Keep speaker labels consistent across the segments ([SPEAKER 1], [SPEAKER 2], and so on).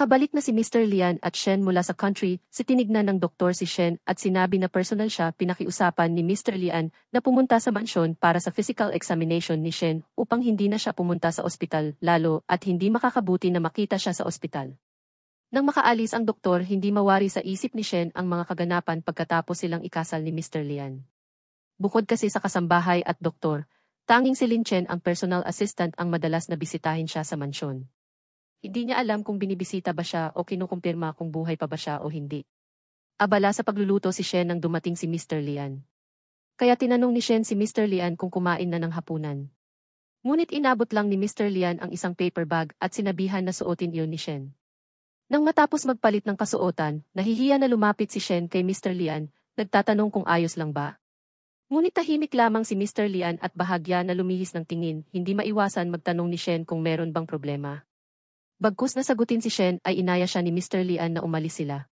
[SPEAKER 1] Nakabalik na si Mr. Lian at Shen mula sa country, tinignan ng doktor si Shen at sinabi na personal siya pinakiusapan ni Mr. Lian na pumunta sa mansyon para sa physical examination ni Shen upang hindi na siya pumunta sa ospital lalo at hindi makakabuti na makita siya sa ospital. Nang makaalis ang doktor, hindi mawari sa isip ni Shen ang mga kaganapan pagkatapos silang ikasal ni Mr. Lian. Bukod kasi sa kasambahay at doktor, tanging si Lin Chen ang personal assistant ang madalas na bisitahin siya sa mansyon. Hindi niya alam kung binibisita ba siya o kinukumpirma kung buhay pa ba siya o hindi. Abala sa pagluluto si Shen nang dumating si Mr. Lian. Kaya tinanong ni Shen si Mr. Lian kung kumain na ng hapunan. Ngunit inabot lang ni Mr. Lian ang isang paper bag at sinabihan na suotin iyon ni Shen. Nang matapos magpalit ng kasuotan, nahihiya na lumapit si Shen kay Mr. Lian, nagtatanong kung ayos lang ba. Ngunit tahimik lamang si Mr. Lian at bahagya na lumihis ng tingin, hindi maiwasan magtanong ni Shen kung meron bang problema. Bagkus na sagutin si Shen ay inaya siya ni Mr. Lian na umalis sila.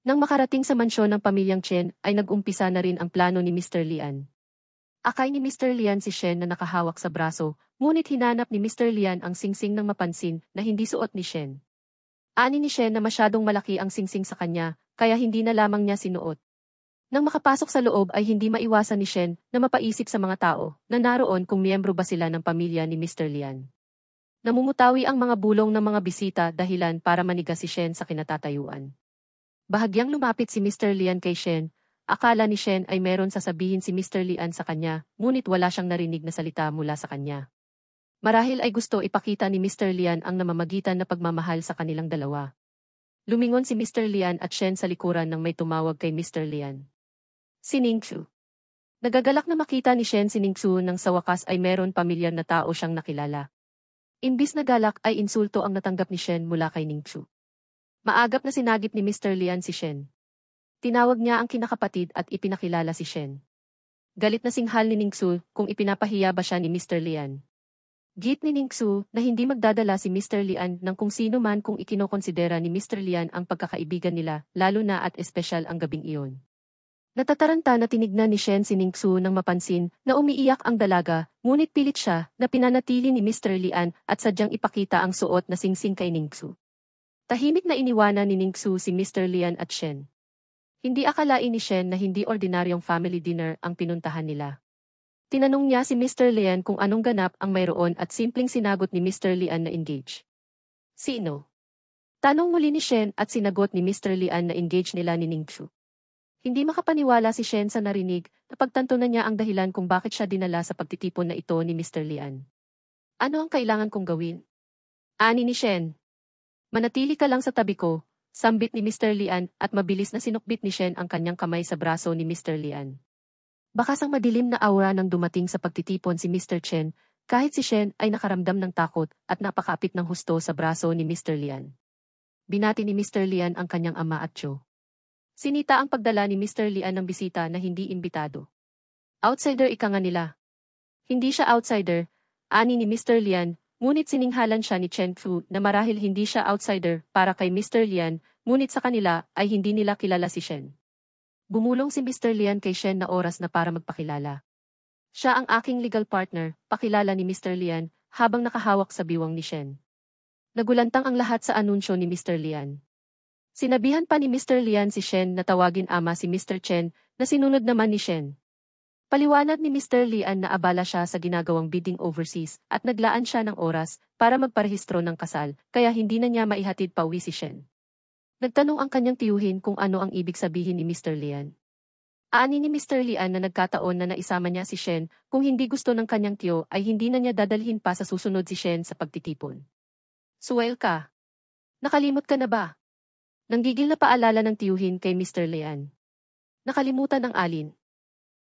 [SPEAKER 1] Nang makarating sa mansyon ng pamilyang Chen ay nag-umpisa na rin ang plano ni Mr. Lian. Akay ni Mr. Lian si Shen na nakahawak sa braso, ngunit hinanap ni Mr. Lian ang singsing nang mapansin na hindi suot ni Shen. Ani ni Shen na masyadong malaki ang singsing sa kanya, kaya hindi na lamang niya sinuot. Nang makapasok sa loob ay hindi maiwasan ni Shen na mapaisip sa mga tao na naroon kung miyembro ba sila ng pamilya ni Mr. Lian. Namumutawi ang mga bulong ng mga bisita dahilan para maniga si Shen sa kinatatayuan. Bahagyang lumapit si Mr. Lian kay Shen, akala ni Shen ay meron sasabihin si Mr. Lian sa kanya, ngunit wala siyang narinig na salita mula sa kanya. Marahil ay gusto ipakita ni Mr. Lian ang namamagitan na pagmamahal sa kanilang dalawa. Lumingon si Mr. Lian at Shen sa likuran nang may tumawag kay Mr. Lian. Si Ningxu. Nagagalak na makita ni Shen si Ningxu nang sa wakas ay meron pamilyar na tao siyang nakilala. Imbis na galak ay insulto ang natanggap ni Shen mula kay Ningxu. Maagap na sinagip ni Mr. Lian si Shen. Tinawag niya ang kinakapatid at ipinakilala si Shen. Galit na singhal ni Ningxu kung ipinapahiya ba siya ni Mr. Lian. Git ni Ningxu na hindi magdadala si Mr. Lian ng kung sino man kung ikinokonsidera ni Mr. Lian ang pagkakaibigan nila, lalo na at espesyal ang gabing iyon. Natataranta na tinignan ni Shen si Ningxu nang mapansin na umiiyak ang dalaga, ngunit pilit siya na pinanatili ni Mr. Lian at sadyang ipakita ang suot na singsing kay Ningxu. Tahimik na iniwanan ni Ningxu si Mr. Lian at Shen. Hindi akalain ni Shen na hindi ordinaryong family dinner ang pinuntahan nila. Tinanong niya si Mr. Lian kung anong ganap ang mayroon at simpleng sinagot ni Mr. Lian na engage. Sino? Tanong muli ni Shen at sinagot ni Mr. Lian na engage nila ni Ningxu. Hindi makapaniwala si Shen sa narinig, napagtanto na niya ang dahilan kung bakit siya dinala sa pagtitipon na ito ni Mr. Lian. Ano ang kailangan kong gawin? Ani ni Shen. Manatili ka lang sa tabi ko, sambit ni Mr. Lian at mabilis na sinukbit ni Shen ang kanyang kamay sa braso ni Mr. Lian. Bakas ang madilim na aura nang dumating sa pagtitipon si Mr. Chen, kahit si Shen ay nakaramdam ng takot at napakapit ng husto sa braso ni Mr. Lian. Binati ni Mr. Lian ang kanyang ama at tiyo. Sinita ang pagdala ni Mr. Lian ng bisita na hindi imbitado. Outsider ika nga nila. Hindi siya outsider, ani ni Mr. Lian, ngunit sininghalan siya ni Chen Fu na marahil hindi siya outsider para kay Mr. Lian, ngunit sa kanila ay hindi nila kilala si Shen. Bumulong si Mr. Lian kay Shen na oras na para magpakilala. Siya ang aking legal partner, pakilala ni Mr. Lian habang nakahawak sa biwang ni Shen. Nagulantang ang lahat sa anunsyo ni Mr. Lian. Sinabihan pa ni Mr. Lian si Shen na tawagin ama si Mr. Chen na sinunod naman ni Shen. Paliwanag ni Mr. Lian na abala siya sa ginagawang bidding overseas at naglaan siya ng oras para magparehistro ng kasal kaya hindi na niya maihatid pa uwi si Shen. Nagtanong ang kanyang tiyuhin kung ano ang ibig sabihin ni Mr. Lian. Ani ni Mr. Lian na nagkataon na naisama niya si Shen kung hindi gusto ng kanyang tiyo ay hindi na niya dadalhin pa sa susunod si Shen sa pagtitipon. Suwail ka. Nakalimot ka na ba? Nanggigil na paalala ng tiyuhin kay Mr. Lian. Nakalimutan ang alin.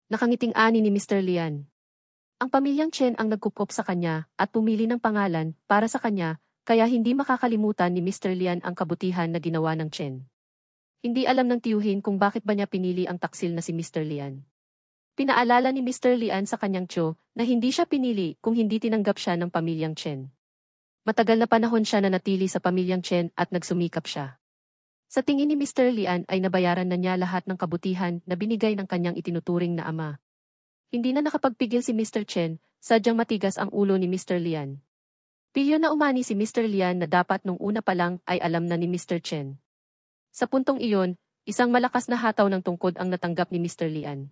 [SPEAKER 1] Nakangiting ani ni Mr. Lian. Ang pamilyang Chen ang nagkupkop sa kanya at pumili ng pangalan para sa kanya, kaya hindi makakalimutan ni Mr. Lian ang kabutihan na ginawa ng Chen. Hindi alam ng tiyuhin kung bakit ba niya pinili ang taksil na si Mr. Lian. Pinaalala ni Mr. Lian sa kanyang tiyo na hindi siya pinili kung hindi tinanggap siya ng pamilyang Chen. Matagal na panahon siya nanatili sa pamilyang Chen at nagsumikap siya. Sa tingin ni Mr. Lian ay nabayaran na niya lahat ng kabutihan na binigay ng kanyang itinuturing na ama. Hindi na nakapagpigil si Mr. Chen, sadyang matigas ang ulo ni Mr. Lian. Piyo na umani si Mr. Lian na dapat nung una pa lang ay alam na ni Mr. Chen. Sa puntong iyon, isang malakas na hataw ng tungkod ang natanggap ni Mr. Lian.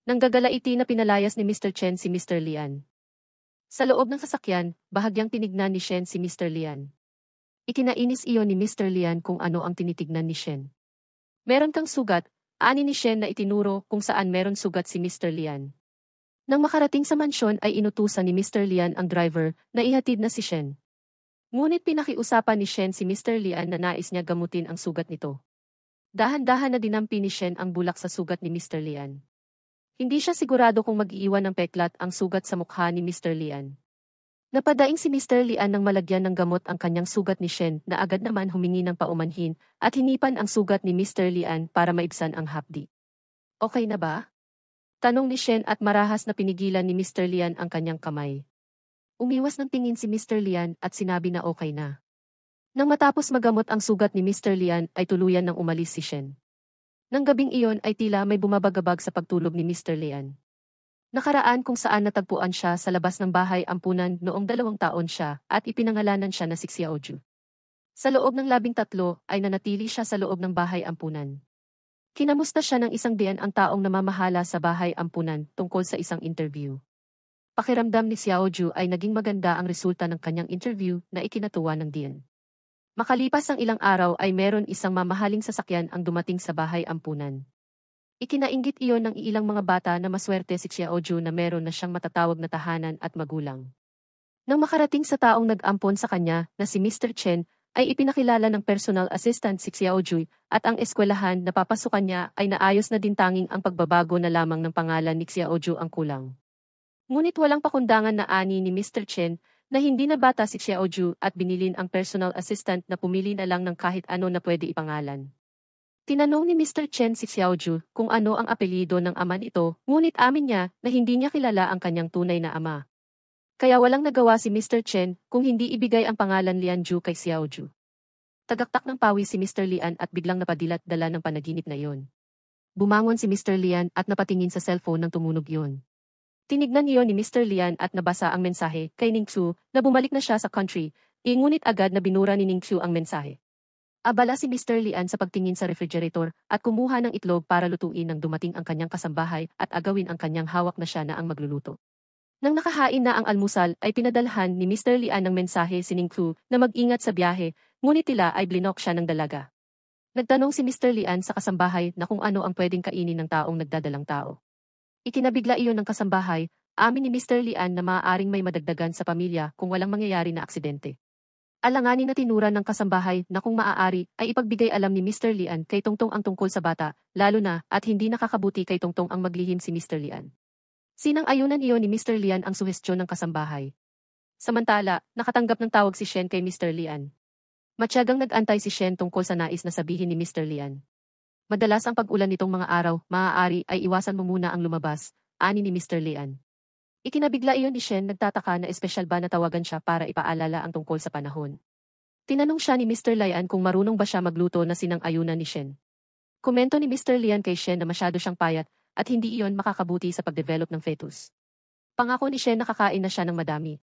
[SPEAKER 1] Nang gagalaiti na pinalayas ni Mr. Chen si Mr. Lian. Sa loob ng sasakyan, bahagyang tinignan ni Shen si Mr. Lian. Ikinainis iyon ni Mr. Lian kung ano ang tinitignan ni Shen. Meron kang sugat, ani ni Shen na itinuro kung saan meron sugat si Mr. Lian. Nang makarating sa mansyon ay inutusan ni Mr. Lian ang driver na ihatid na si Shen. Ngunit pinakiusapan ni Shen si Mr. Lian na nais niya gamutin ang sugat nito. Dahan-dahan na dinampi ni Shen ang bulak sa sugat ni Mr. Lian. Hindi siya sigurado kung mag-iiwan ng peklat ang sugat sa mukha ni Mr. Lian. Napadaing si Mr. Lian nang malagyan ng gamot ang kanyang sugat ni Shen na agad naman humingi ng paumanhin at hinipan ang sugat ni Mr. Lian para maibsan ang hapdi. Okay na ba? Tanong ni Shen at marahas na pinigilan ni Mr. Lian ang kanyang kamay. Umiwas ng tingin si Mr. Lian at sinabi na okay na. Nang matapos magamot ang sugat ni Mr. Lian ay tuluyan nang umalis si Shen. Nang gabing iyon ay tila may bumabagabag sa pagtulog ni Mr. Lian. Nakaraan kung saan natagpuan siya sa labas ng bahay ampunan noong 2 taon siya at ipinangalanan siya na si Xiaoju. Sa loob ng 13 ay nanatili siya sa loob ng bahay ampunan. Kinamusta siya ng isang diyan ang taong namamahala sa bahay ampunan tungkol sa isang interview. Pakiramdam ni Xiaoju ay naging maganda ang resulta ng kanyang interview na ikinatuwa ng diyan. Makalipas ang ilang araw ay meron isang mamahaling sasakyan ang dumating sa bahay ampunan. Ikinainggit iyon ng ilang mga bata na maswerte si Xiaoju na meron na siyang matatawag na tahanan at magulang. Nang makarating sa taong nag-ampon sa kanya na si Mr. Chen, ay ipinakilala ng personal assistant si Xiaoju at ang eskwelahan na papasukan niya ay naayos na din tanging ang pagbabago na lamang ng pangalan ni Xiaoju ang kulang. Ngunit walang pakundangan na ani ni Mr. Chen na hindi na bata si Xiaoju at binilin ang personal assistant na pumili na lang ng kahit ano na pwede ipangalan. Tinanong ni Mr. Chen si Xiaoju kung ano ang apelyido ng ama nito, ngunit amin niya na hindi niya kilala ang kanyang tunay na ama. Kaya walang nagawa si Mr. Chen kung hindi ibigay ang pangalan Lianju kay Xiaoju. Tagaktak ng pawis si Mr. Lian at biglang napadilat-dala ng panaginip na iyon. Bumangon si Mr. Lian at napatingin sa cellphone nang tumunog iyon. Tinignan iyon ni Mr. Lian at nabasa ang mensahe kay Ningxu na bumalik na siya sa country, ngunit agad na binura ni Ningxu ang mensahe. Abala si Mr. Lian sa pagtingin sa refrigerator at kumuha ng itlog para lutuin nang dumating ang kanyang kasambahay at agawin ang kanyang hawak na siya na ang magluluto. Nang nakahain na ang almusal ay pinadalhan ni Mr. Lian ng mensahe si Ningxu na mag-ingat sa biyahe, ngunit tila ay blinok siya ng dalaga. Nagtanong si Mr. Lian sa kasambahay na kung ano ang pwedeng kainin ng taong nagdadalang tao. Ikinabigla iyon ng kasambahay, amin ni Mr. Lian na maaaring may madagdagan sa pamilya kung walang mangyayari na aksidente. Alanganin na tinura ng kasambahay na kung maaari ay ipagbigay alam ni Mr. Lian kay Tongtong ang tungkol sa bata, lalo na at hindi nakakabuti kay Tongtong ang maglihim si Mr. Lian. Sinang-ayunan iyon ni Mr. Lian ang suhestyon ng kasambahay. Samantala, nakatanggap ng tawag si Shen kay Mr. Lian. Matyagang nag-antay si Shen tungkol sa nais na sabihin ni Mr. Lian. Madalas ang pag-ulan nitong mga araw, maaari ay iwasan mo muna ang lumabas, ani ni Mr. Lian. Ikinabigla iyon ni Shen nagtataka na espesyal ba na tawagan siya para ipaalala ang tungkol sa panahon. Tinanong siya ni Mr. Lian kung marunong ba siya magluto na sinang-ayunan ni Shen. Komento ni Mr. Lian kay Shen na masyado siyang payat at hindi iyon makakabuti sa pagdevelop ng fetus. Pangako ni Shen na kakain na siya ng madami.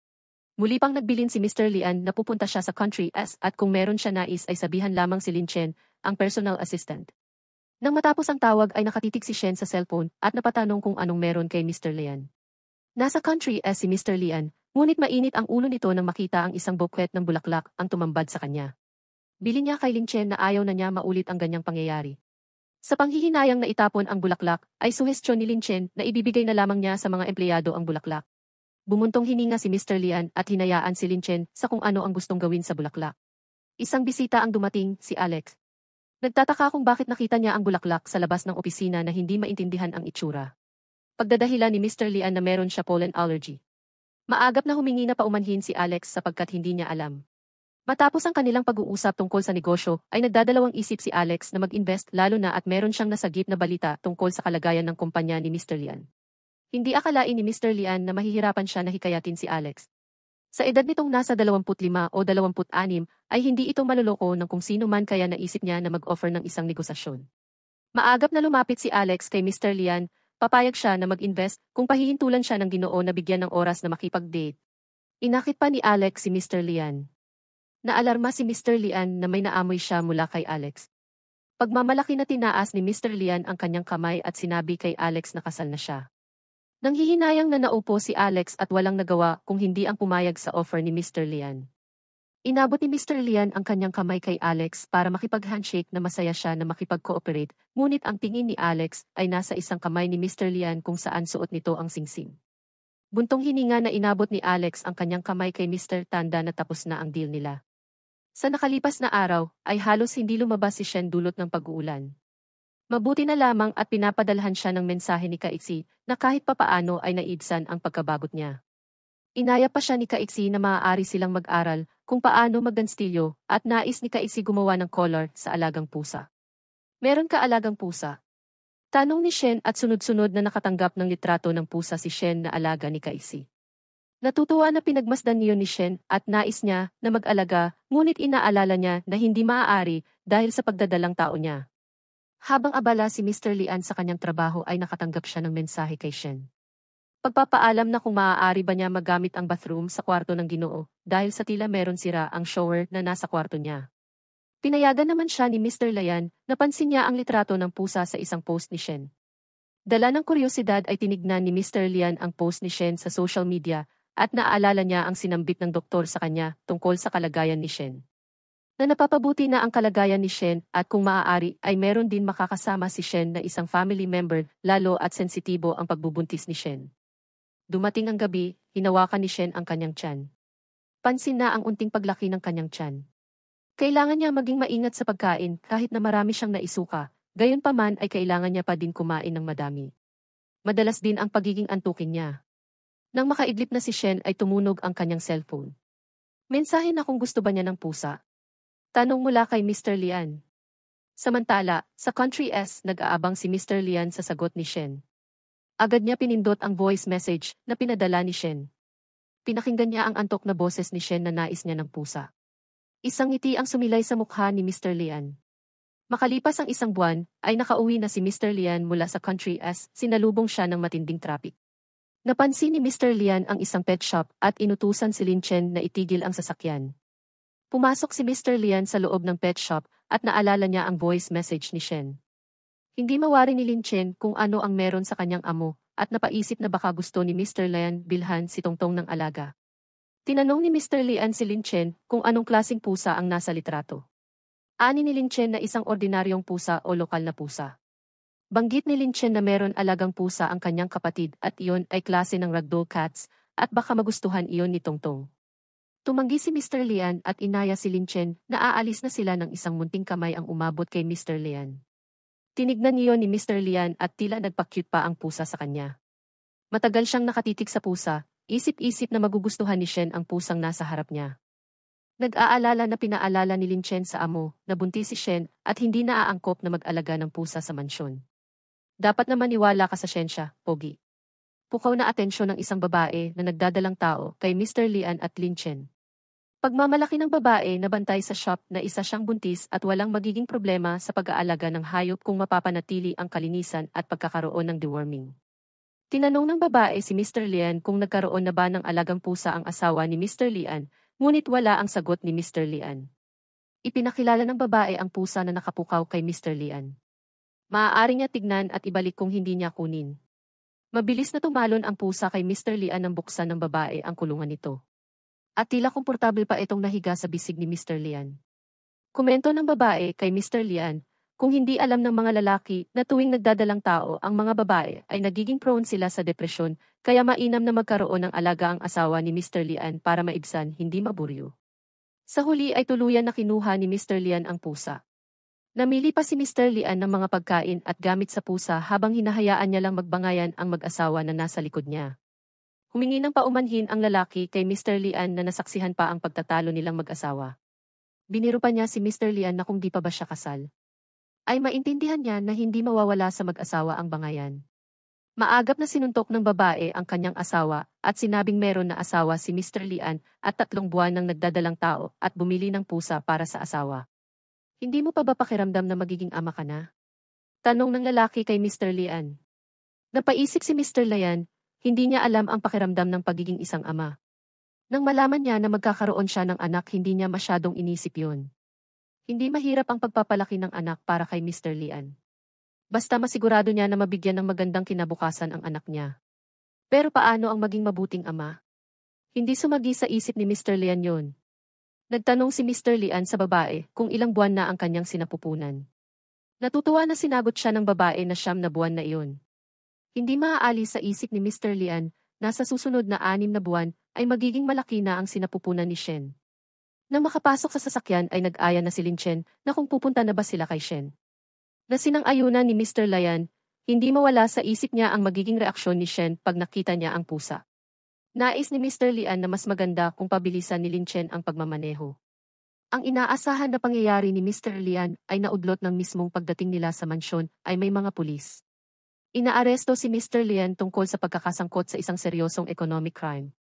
[SPEAKER 1] Muli pang nagbilin si Mr. Lian na pupunta siya sa country at kung meron siya nais ay sabihan lamang si Lin Chen, ang personal assistant. Nang matapos ang tawag ay nakatitig si Shen sa cellphone at napatanong kung anong meron kay Mr. Lian. Nasa country si Mr. Lian, ngunit mainit ang ulo nito nang makita ang isang bouquet ng bulaklak ang tumambad sa kanya. Bilin niya kay Lin Chen na ayaw na niya maulit ang ganyang pangyayari. Sa panghihinayang na itapon ang bulaklak, ay suhestyon ni Lin Chen na ibibigay na lamang niya sa mga empleyado ang bulaklak. Bumuntong hininga si Mr. Lian at hinayaan si Lin Chen sa kung ano ang gustong gawin sa bulaklak. Isang bisita ang dumating, si Alex. Nagtataka kung bakit nakita niya ang bulaklak sa labas ng opisina na hindi maintindihan ang itsura. Pagdadahilan ni Mr. Lian na meron siya pollen allergy. Maagap na humingi na paumanhin si Alex sapagkat hindi niya alam. Matapos ang kanilang pag-uusap tungkol sa negosyo, ay nagdadalawang isip si Alex na mag-invest lalo na at meron siyang nasagip na balita tungkol sa kalagayan ng kumpanya ni Mr. Lian. Hindi akalain ni Mr. Lian na mahihirapan siya na hikayatin si Alex. Sa edad nitong nasa 25 o 26 ay hindi ito maloloko ng kung sino man kaya naisip niya na mag-offer ng isang negosasyon. Maagap na lumapit si Alex kay Mr. Lian, papayag siya na mag-invest kung pahihintulan siya ng Ginoo na bigyan ng oras na makipag-date. Inakit pa ni Alex si Mr. Lian. Naalarma si Mr. Lian na may naamoy siya mula kay Alex. Pagmamalaki na tinaas ni Mr. Lian ang kanyang kamay at sinabi kay Alex na kasal na siya. Nanghihinayang na naupo si Alex at walang nagawa kung hindi ang pumayag sa offer ni Mr. Lian. Inabot ni Mr. Lian ang kanyang kamay kay Alex para makipag-handshake na masaya siya na makipag-cooperate, ngunit ang tingin ni Alex ay nasa isang kamay ni Mr. Lian kung saan suot nito ang singsing. Buntong hininga na inabot ni Alex ang kanyang kamay kay Mr. Tanda na tapos na ang deal nila. Sa nakalipas na araw, ay halos hindi lumabas si Shen dulot ng pag-uulan. Mabuti na lamang at pinapadalhan siya ng mensahe ni Kaixi na kahit papaano ay naibsan ang pagkabagot niya. Inaya pa siya ni Kaixi na maaari silang mag-aral kung paano magdanstilyo at nais ni Kaixi gumawa ng collar sa alagang pusa. Meron ka alagang pusa? Tanong ni Shen at sunod-sunod na nakatanggap ng litrato ng pusa si Shen na alaga ni Kaixi. Natutuwa na pinagmasdan niyo ni Shen at nais niya na mag-alaga, ngunit inaalala niya na hindi maaari dahil sa pagdadalang tao niya. Habang abala si Mr. Lian sa kanyang trabaho ay nakatanggap siya ng mensahe kay Shen. Pagpapaalam na kung maaari ba niya magamit ang bathroom sa kwarto ng Ginoo dahil sa tila meron sira ang shower na nasa kwarto niya. Pinayagan naman siya ni Mr. Lian, napansin niya ang litrato ng pusa sa isang post ni Shen. Dala ng kuryosidad ay tinignan ni Mr. Lian ang post ni Shen sa social media at naaalala niya ang sinambit ng doktor sa kanya tungkol sa kalagayan ni Shen. Na napapabuti na ang kalagayan ni Shen at kung maaari ay meron din makakasama si Shen na isang family member lalo at sensitibo ang pagbubuntis ni Shen. Dumating ang gabi, hinawakan ni Shen ang kanyang tiyan. Pansin na ang unting paglaki ng kanyang tiyan. Kailangan niya maging maingat sa pagkain kahit na marami siyang naisuka, gayunpaman ay kailangan niya pa din kumain ng madami. Madalas din ang pagiging antukin niya. Nang makaidlip na si Shen ay tumunog ang kanyang cellphone. Mensahe na kung gusto ba niya ng pusa. Tanong mula kay Mr. Lian. Samantala, sa Country S nag-aabang si Mr. Lian sa sagot ni Shen. Agad niya pinindot ang voice message na pinadala ni Shen. Pinakinggan niya ang antok na boses ni Shen na nais niya ng pusa. Isang ngiti ang sumilay sa mukha ni Mr. Lian. Makalipas ang isang buwan, ay nakauwi na si Mr. Lian mula sa Country S, sinalubong siya ng matinding traffic. Napansin ni Mr. Lian ang isang pet shop at inutusan si Lin Chen na itigil ang sasakyan. Pumasok si Mr. Lian sa loob ng pet shop at naalala niya ang voice message ni Shen. Hindi mawari ni Lin Chen kung ano ang meron sa kanyang amo at napaisip na baka gusto ni Mr. Lian bilhan si Tongtong ng alaga. Tinanong ni Mr. Lian si Lin Chen kung anong klaseng pusa ang nasa litrato. Ani ni Lin Chen na isang ordinaryong pusa o lokal na pusa. Banggit ni Lin Chen na meron alagang pusa ang kanyang kapatid at iyon ay klase ng ragdoll cats at baka magustuhan iyon ni Tongtong. Tumanggi si Mr. Lian at inaya si Lin Chen na aalis na sila ng isang munting kamay ang umabot kay Mr. Lian. Tinignan niyo ni Mr. Lian at tila nagpa-cute pa ang pusa sa kanya. Matagal siyang nakatitig sa pusa, isip-isip na magugustuhan ni Shen ang pusang nasa harap niya. Nag-aalala na pinaalala ni Lin Chen sa amo na buntis si Shen at hindi naaangkop na mag-alaga ng pusa sa mansyon. Dapat na maniwala ka sa siyensya, Pogi. Pukaw na atensyon ng isang babae na nagdadalang tao kay Mr. Lian at Lin Chen. Pagmamalaki ng babae na bantay sa shop na isa siyang buntis at walang magiging problema sa pag-aalaga ng hayop kung mapapanatili ang kalinisan at pagkakaroon ng deworming. Tinanong ng babae si Mr. Lian kung nagkaroon na ba ng alagang pusa ang asawa ni Mr. Lian, ngunit wala ang sagot ni Mr. Lian. Ipinakilala ng babae ang pusa na nakapukaw kay Mr. Lian. Maaari niya tignan at ibalik kung hindi niya kunin. Mabilis na tumalon ang pusa kay Mr. Lian nang buksan ng babae ang kulungan nito. At tila komportable pa itong nahiga sa bisig ni Mr. Lian. Komento ng babae kay Mr. Lian, kung hindi alam ng mga lalaki na tuwing nagdadalang tao ang mga babae ay nagiging prone sila sa depresyon, kaya mainam na magkaroon ng alaga ang asawa ni Mr. Lian para maibsan hindi maburyo. Sa huli ay tuluyan na kinuha ni Mr. Lian ang pusa. Namili pa si Mr. Lian ng mga pagkain at gamit sa pusa habang hinahayaan niya lang magbangayan ang mag-asawa na nasa likod niya. Humingi ng paumanhin ang lalaki kay Mr. Lian na nasaksihan pa ang pagtatalo nilang mag-asawa. Biniro pa niya si Mr. Lian na kung di pa ba siya kasal. Ay maintindihan niya na hindi mawawala sa mag-asawa ang bangayan. Maagap na sinuntok ng babae ang kanyang asawa at sinabing meron na asawa si Mr. Lian at 3 buwan nang nagdadalang tao at bumili ng pusa para sa asawa. Hindi mo pa ba pakiramdam na magiging ama ka na? Tanong ng lalaki kay Mr. Lian. Napaisip si Mr. Lian, hindi niya alam ang pakiramdam ng pagiging isang ama. Nang malaman niya na magkakaroon siya ng anak, hindi niya masyadong inisip yun. Hindi mahirap ang pagpapalaki ng anak para kay Mr. Lian. Basta masigurado niya na mabigyan ng magandang kinabukasan ang anak niya. Pero paano ang maging mabuting ama? Hindi sumagi sa isip ni Mr. Lian yun. Nagtanong si Mr. Lian sa babae kung ilang buwan na ang kanyang sinapupunan. Natutuwa na sinagot siya ng babae na 9 buwan na iyon. Hindi maaalis sa isip ni Mr. Lian na sa susunod na 6 buwan ay magiging malaki na ang sinapupunan ni Shen. Nang makapasok sa sasakyan ay nag-aya na si Lin Chen na kung pupunta na ba sila kay Shen. Na sinang-ayunan ni Mr. Lian, hindi mawala sa isip niya ang magiging reaksyon ni Shen pag nakita niya ang pusa. Nais ni Mr. Lian na mas maganda kung pabilisan ni Lin Chen ang pagmamaneho. Ang inaasahan na pangyayari ni Mr. Lian ay naudlot ng mismong pagdating nila sa mansyon ay may mga pulis. Inaaresto si Mr. Lian tungkol sa pagkakasangkot sa isang seryosong economic crime.